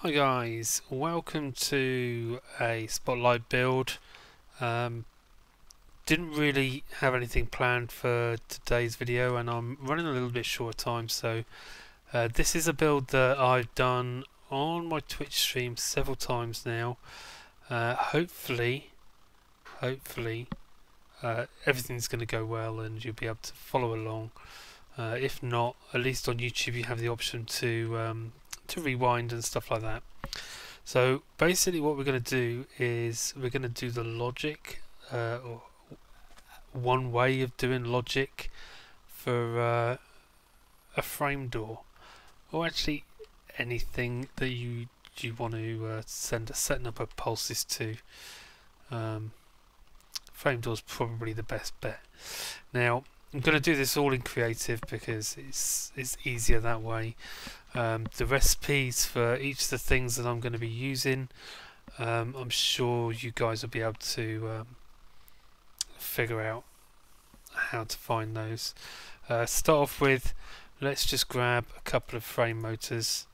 Hi guys, welcome to a spotlight build. Didn't really have anything planned for today's video and I'm running a little bit short of time, so this is a build that I've done on my Twitch stream several times now. Hopefully everything's going to go well and you'll be able to follow along. If not, at least on YouTube you have the option to rewind and stuff like that. So basically what we're going to do is we're going to do the logic, or one way of doing logic for a frame door, or actually anything that you want to setting up a pulses to. Frame door is probably the best bet. Now I'm going to do this all in creative because it's easier that way. The recipes for each of the things that I'm going to be using, I'm sure you guys will be able to figure out how to find those. Start off with, let's just grab a couple of frame motors.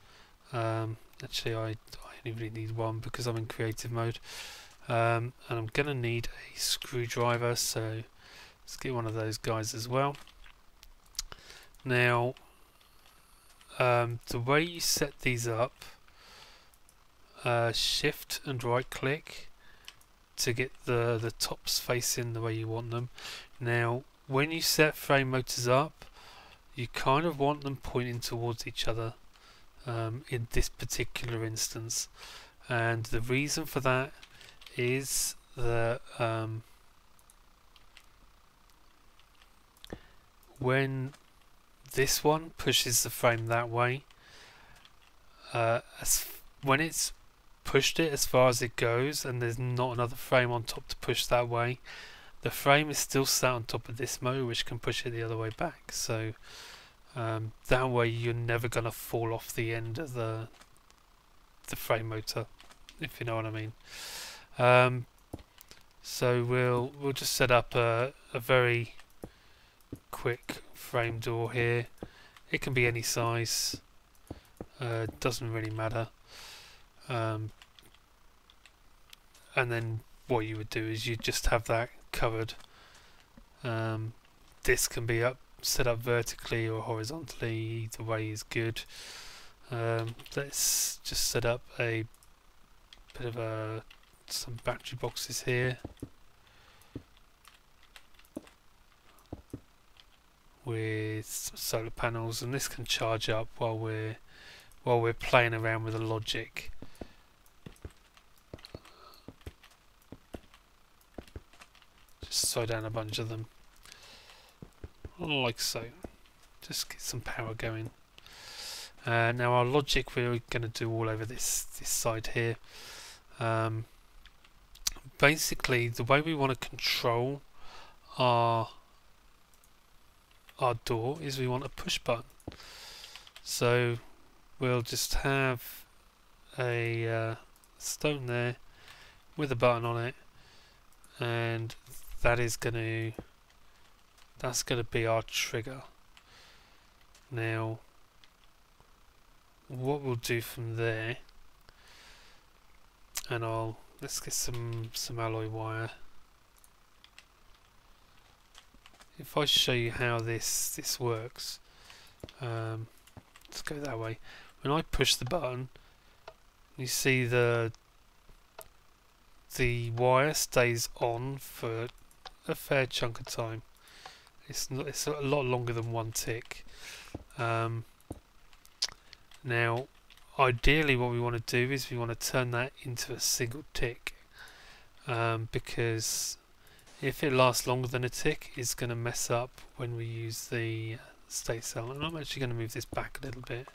Actually I only really need one because I'm in creative mode, and I'm going to need a screwdriver, so let's get one of those guys as well. Now the way you set these up, shift and right click to get the tops facing the way you want them. Now when you set frame motors up, you kind of want them pointing towards each other in this particular instance, and the reason for that is that when this one pushes the frame that way, when it's pushed it as far as it goes and there's not another frame on top to push that way, the frame is still sat on top of this motor which can push it the other way back, so that way you're never going to fall off the end of the frame motor, if you know what I mean. So we'll just set up a very quick frame door here. It can be any size, doesn't really matter. And then what you would do is you just have that covered. This can be set up vertically or horizontally, either way is good. Let's just set up a bit of some battery boxes here with some solar panels, and this can charge up while we're playing around with the logic. Just slow down a bunch of them, like so. Just get some power going. Now our logic we're going to do all over this side here. Basically the way we want to control our door is we want a push button. So we'll just have a stone there with a button on it, and that's going to be our trigger. Now what we'll do from there, and let's get some alloy wire. If I show you how this works, let's go that way. When I push the button, you see the wire stays on for a fair chunk of time. It's a lot longer than one tick. Now ideally what we want to do is we want to turn that into a single tick, because if it lasts longer than a tick, it's going to mess up when we use the state cell. And I'm actually going to move this back a little bit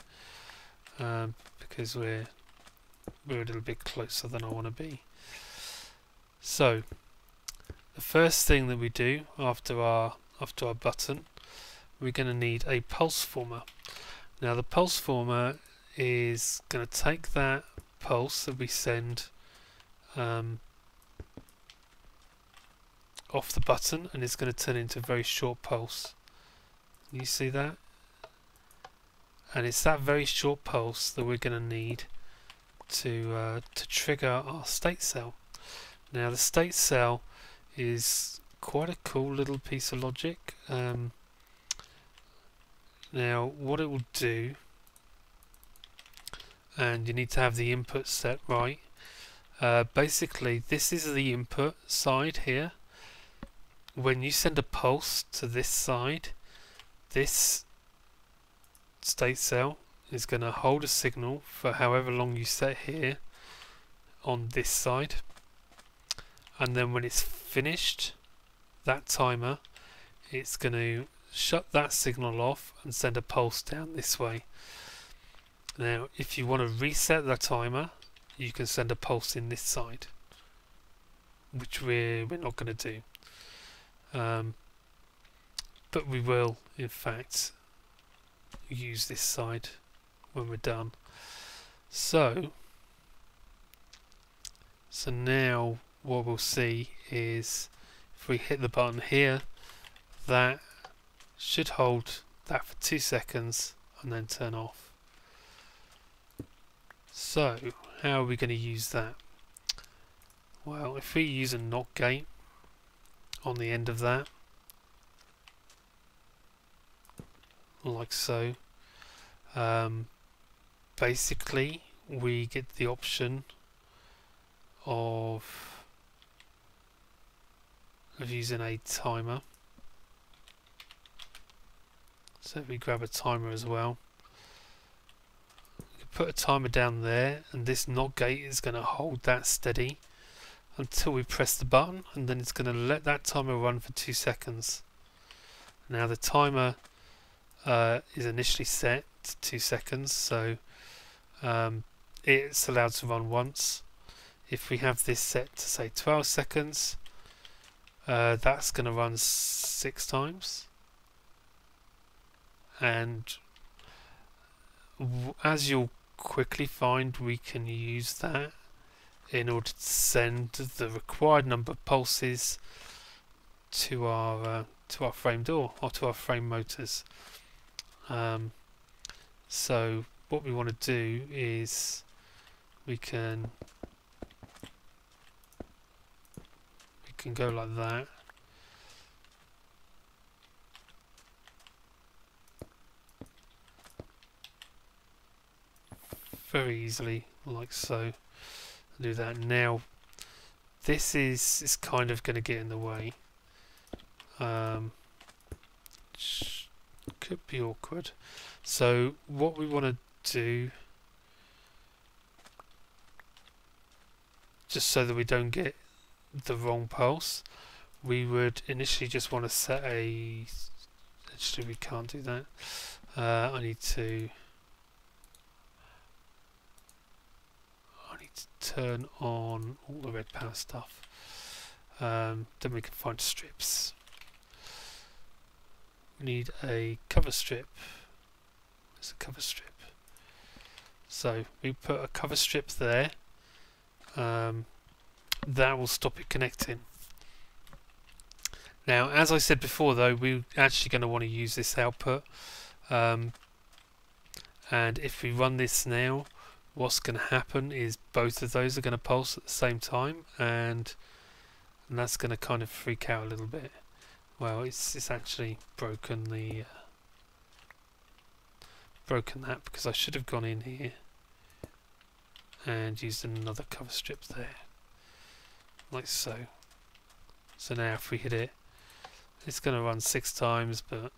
because we're a little bit closer than I want to be. So the first thing that we do after our button, we're going to need a pulse former. Now the pulse former is going to take that pulse that we send off the button, and it's going to turn into a very short pulse. You see that? And it's that very short pulse that we're going to need to trigger our state cell. Now the state cell is quite a cool little piece of logic. Now what it will do, and you need to have the input set right. Basically this is the input side here. When you send a pulse to this side, this state cell is going to hold a signal for however long you set here on this side, and then when it's finished, that timer, it's going to shut that signal off and send a pulse down this way. Now if you want to reset the timer, you can send a pulse in this side, which we're not going to do, but we will in fact use this side when we're done. So now what we'll see is if we hit the button here, that should hold that for 2 seconds and then turn off. So how are we going to use that? Well, if we use a NOT gate on the end of that, like so, basically we get the option of using a timer. So if we grab a timer as well, we can put a timer down there, and this NOT gate is going to hold that steady until we press the button, and then it's going to let that timer run for 2 seconds. Now the timer is initially set to 2 seconds, so it's allowed to run once. If we have this set to say 12 seconds, that's going to run 6 times, and as you'll quickly find, we can use that in order to send the required number of pulses to our frame door or to our frame motors. So what we want to do is we can go like that. Very easily, like so. Do that. Now this is kind of going to get in the way. Could be awkward. So what we want to do, just so that we don't get the wrong pulse, we would initially just want to set a, actually we can't do that. I need to turn on all the red power stuff. Then we can find strips. We need a cover strip. There's a cover strip. So we put a cover strip there. That will stop it connecting. Now, as I said before, though, we're actually going to want to use this output. And if we run this now, what's going to happen is both of those are going to pulse at the same time, and that's going to kind of freak out a little bit. Well, it's actually broken the broken that, because I should have gone in here and used another cover strip there, like so. So now if we hit it, it's going to run 6 times, but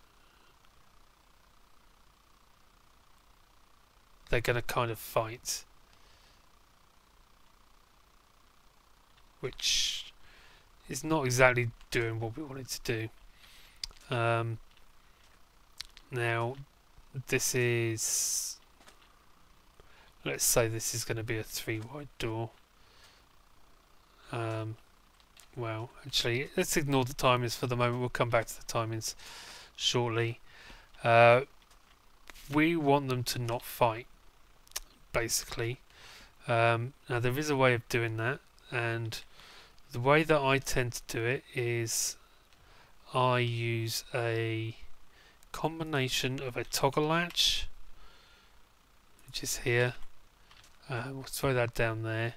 they're going to kind of fight, which is not exactly doing what we wanted to do. Now this is, let's say this is going to be a 3 wide door. Well, actually, let's ignore the timings for the moment. We'll come back to the timings shortly. We want them to not fight, basically. Now there is a way of doing that, and the way that I tend to do it is I use a combination of a toggle latch, which is here, We'll throw that down there,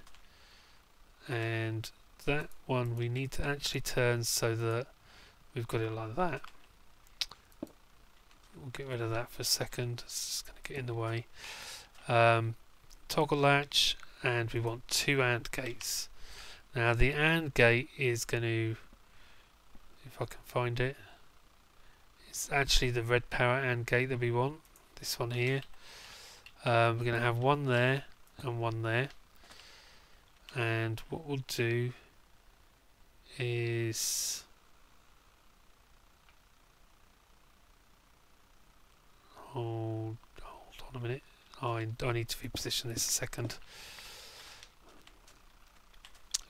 and that one we need to actually turn so that we've got it like that. We'll get rid of that for a second, it's going to get in the way. Toggle latch, and we want 2 AND gates. Now the AND gate is going to, if I can find it, it's actually the red power AND gate that we want, this one here. We're going to have one there and one there, and what we'll do is hold on a minute, I need to reposition this a second.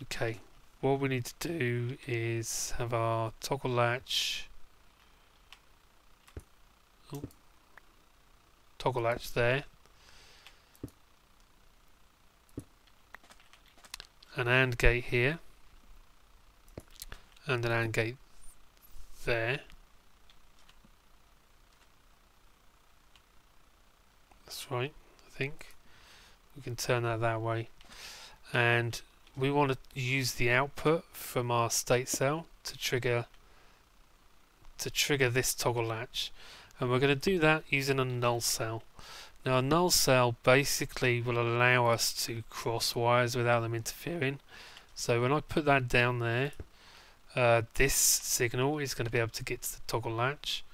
Okay, what we need to do is have our toggle latch, toggle latch there, an AND gate here, and an AND gate there. That's right, I think. We can turn that way. And we want to use the output from our state cell to trigger this toggle latch. And we're going to do that using a null cell. Now a null cell basically will allow us to cross wires without them interfering. So when I put that down there, this signal is going to be able to get to the toggle latch,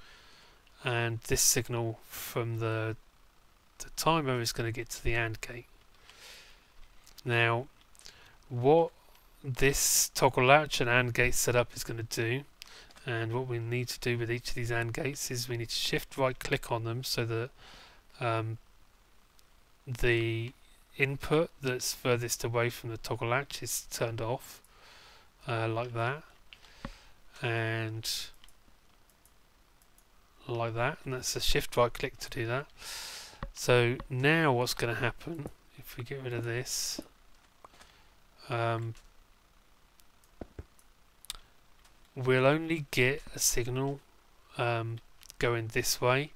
and this signal from the timer is going to get to the AND gate. Now what this toggle latch and AND gate setup is going to do, and what we need to do with each of these AND gates, is we need to shift right click on them so that the input that's furthest away from the toggle latch is turned off, like that, and like that, and that's a shift right click to do that. So now what's going to happen if we get rid of this, we'll only get a signal going this way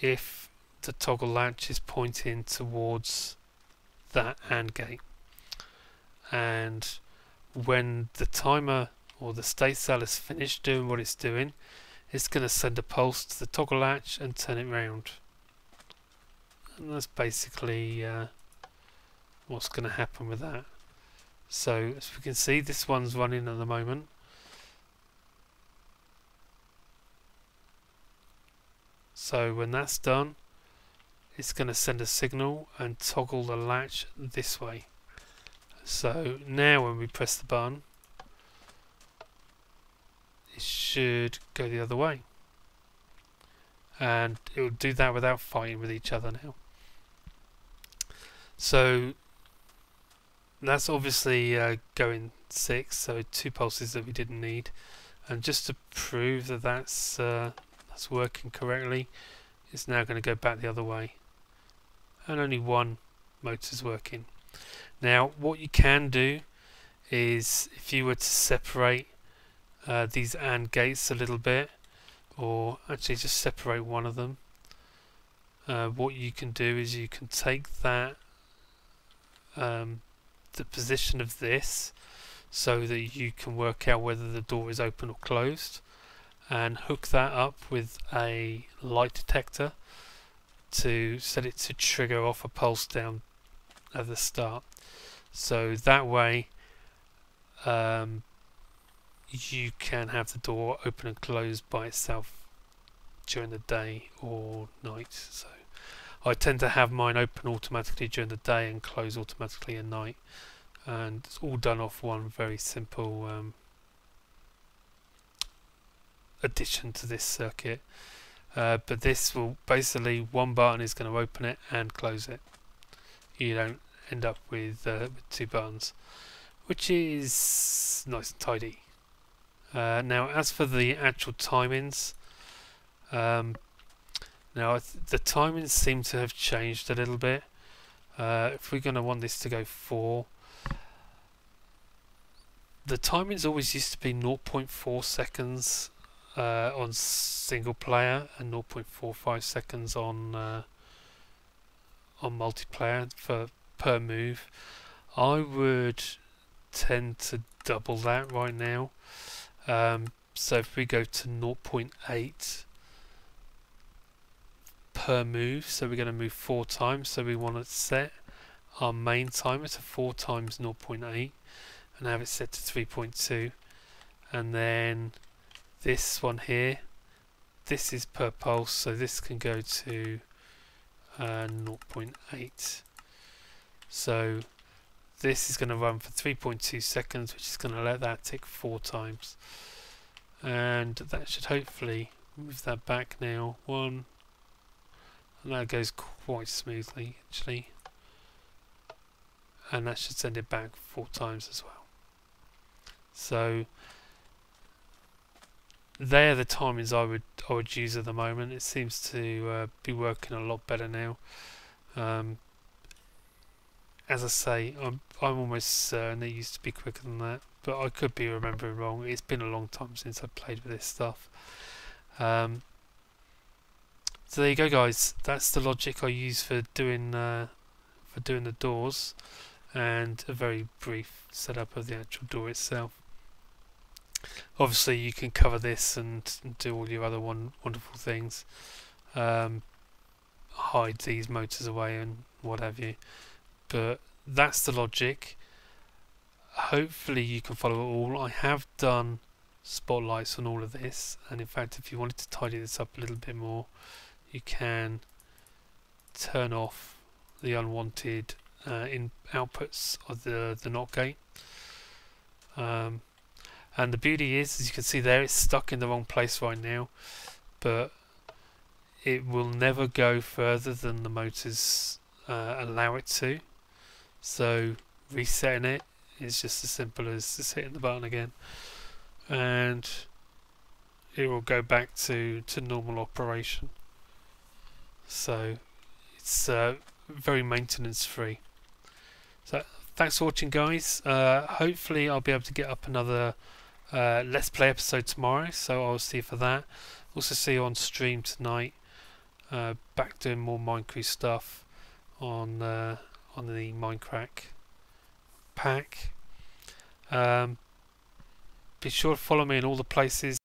if the toggle latch is pointing towards that AND gate, and when the timer or the state cell is finished doing what it's doing, it's going to send a pulse to the toggle latch and turn it round. And that's basically what's going to happen with that. So as we can see, this one's running at the moment. So when that's done, it's going to send a signal and toggle the latch this way. So now when we press the button, it should go the other way, and it will do that without fighting with each other now. So that's obviously going 6, so 2 pulses that we didn't need. And just to prove that that's working correctly, it's now going to go back the other way, and only 1 motor's working. Now what you can do is, if you were to separate these AND gates a little bit, or actually just separate one of them, what you can do is you can take that the position of this so that you can work out whether the door is open or closed, and hook that up with a light detector to set it to trigger off a pulse down at the start. So that way you can have the door open and close by itself during the day or night. So I tend to have mine open automatically during the day and close automatically at night, and it's all done off one very simple addition to this circuit. But this will basically, one button is going to open it and close it. You don't end up with 2 buttons, which is nice and tidy. Now as for the actual timings, now the timings seem to have changed a little bit. If we're going to want this to go 4, the timings always used to be 0.4 seconds on single player and 0.45 seconds on multiplayer for per move. I would tend to double that right now. So if we go to 0.8 per move, so we're going to move 4 times, so we want to set our main timer to 4 times 0.8 and have it set to 3.2, and then this one here, this is per pulse, so this can go to 0.8. So this is going to run for 3.2 seconds, which is going to let that tick 4 times, and that should hopefully move that back now. 1, and that goes quite smoothly actually, and that should send it back 4 times as well. So they're the timings I would use at the moment. It seems to be working a lot better now. As I say, I'm almost certain it used to be quicker than that, but I could be remembering wrong. It's been a long time since I played with this stuff. So there you go, guys. That's the logic I use for doing the doors, and a very brief setup of the actual door itself. Obviously, you can cover this and do all your other wonderful things, hide these motors away and what have you. But that's the logic. Hopefully, you can follow it all. I have done spotlights on all of this, and in fact, if you wanted to tidy this up a little bit more, you can turn off the unwanted in outputs of the NOT gate. And the beauty is, as you can see there, it's stuck in the wrong place right now, but it will never go further than the motors allow it to. So resetting it is just as simple as just hitting the button again, and it will go back to normal operation. So it's very maintenance free. So thanks for watching, guys. Hopefully I'll be able to get up another Let's Play episode tomorrow, so I'll see you for that. Also see you on stream tonight, back doing more Minecraft stuff on the Minecraft pack. Be sure to follow me in all the places